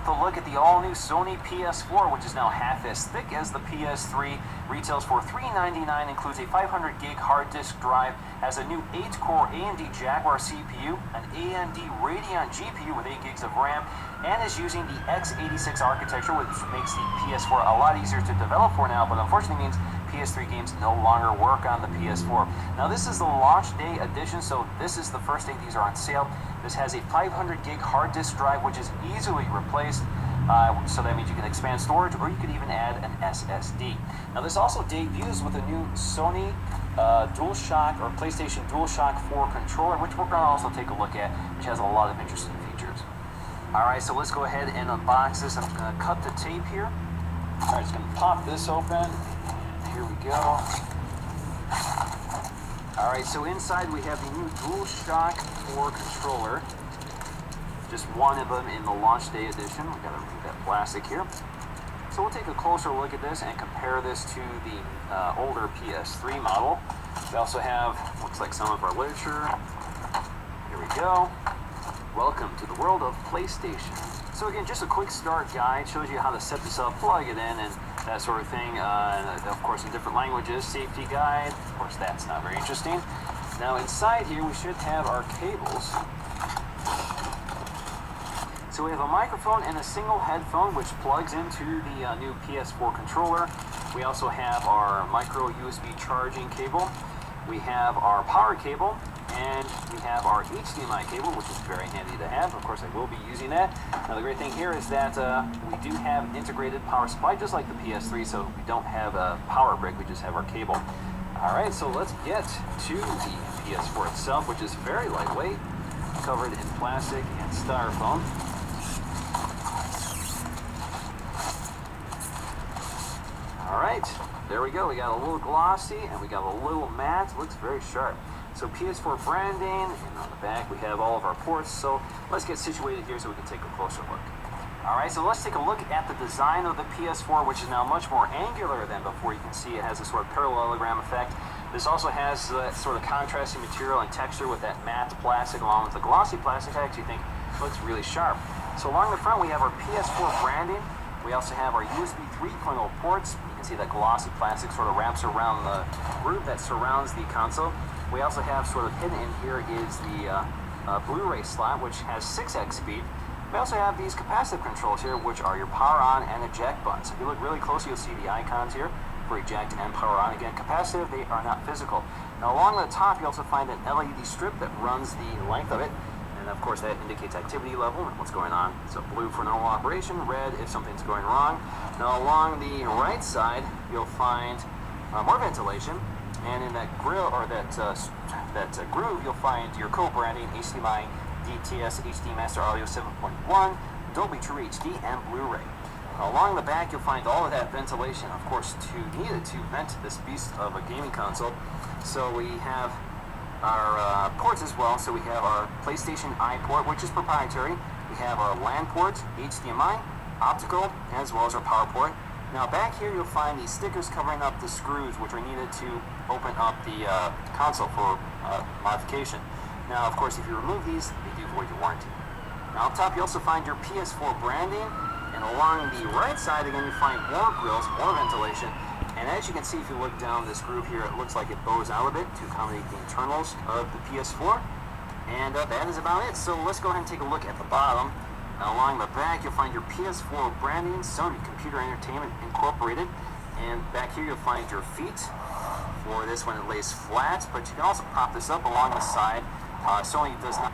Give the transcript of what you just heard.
a look at the all-new Sony ps4, which is now half as thick as the ps3. Retails for $399, includes a 500 gig hard disk drive, has a new 8-core AMD Jaguar CPU, an AMD Radeon GPU with 8 gigs of RAM, and is using the x86 architecture, which makes the ps4 a lot easier to develop for now, but unfortunately means PS3 games no longer work on the PS4. Now this is the launch day edition, so this is the first day these are on sale. This has a 500 gig hard disk drive, which is easily replaced. So that means you can expand storage, or you could even add an SSD. Now this also debuts with a new Sony DualShock or PlayStation DualShock 4 controller, which we're going to also take a look at, which has a lot of interesting features. Alright, so let's go ahead and unbox this. I'm going to cut the tape here. Alright, just going to pop this open. Here we go. Alright, so inside we have the new DualShock 4 controller. Just one of them in the launch day edition. We've got to remove that plastic here. So we'll take a closer look at this and compare this to the older PS3 model. We also have, looks like some of our literature. Here we go. Welcome to the world of PlayStation. So again, just a quick start guide, shows you how to set this up, plug it in, and that sort of thing. And of course, in different languages, safety guide. Of course, that's not very interesting. Now inside here, we should have our cables. So we have a microphone and a single headphone, which plugs into the new PS4 controller. We also have our micro USB charging cable. We have our power cable, and we have our HDMI cable, which is very handy to have. Of course, I will be using that. Now, the great thing here is that we do have integrated power supply, just like the PS3, so we don't have a power brick, we just have our cable. All right, so let's get to the PS4 itself, which is very lightweight, covered in plastic and styrofoam. All right, there we go. We got a little glossy and we got a little matte. Looks very sharp. So PS4 branding, and on the back we have all of our ports. So let's get situated here so we can take a closer look. All right, so let's take a look at the design of the PS4, which is now much more angular than before. You can see it has a sort of parallelogram effect. This also has that sort of contrasting material and texture with that matte plastic along with the glossy plastic. I actually think it looks really sharp. So along the front we have our PS4 branding. We also have our USB 3.0 ports. You can see that glossy plastic sort of wraps around the groove that surrounds the console. We also have sort of hidden in here is the Blu-ray slot, which has 6x speed. We also have these capacitive controls here, which are your power on and eject buttons. If you look really closely, you'll see the icons here for eject and power on. Again, capacitive, they are not physical. Now along the top, you also find an LED strip that runs the length of it. And of course that indicates activity level and what's going on. So blue for normal operation, red if something's going wrong. Now along the right side, you'll find more ventilation. And in that grill, or that groove, you'll find your co-branding HDMI, DTS, HD Master Audio 7.1, Dolby True HD, and Blu-ray. Along the back, you'll find all of that ventilation, of course, needed to vent this beast of a gaming console. So we have our ports as well. So we have our PlayStation I port, which is proprietary. We have our LAN port, HDMI, optical, as well as our power port. Now back here you'll find these stickers covering up the screws, which are needed to open up the console for modification. Now of course if you remove these, they do void your warranty. Now up top you also find your PS4 branding, and along the right side again you find more grills, more ventilation. And as you can see, if you look down this groove here, it looks like it bows out a bit to accommodate the internals of the PS4. And that is about it. So let's go ahead and take a look at the bottom. Now, along the back, you'll find your PS4 branding, Sony Computer Entertainment Incorporated. And back here, you'll find your feet. For this one, it lays flat, but you can also prop this up along the side. Sony does not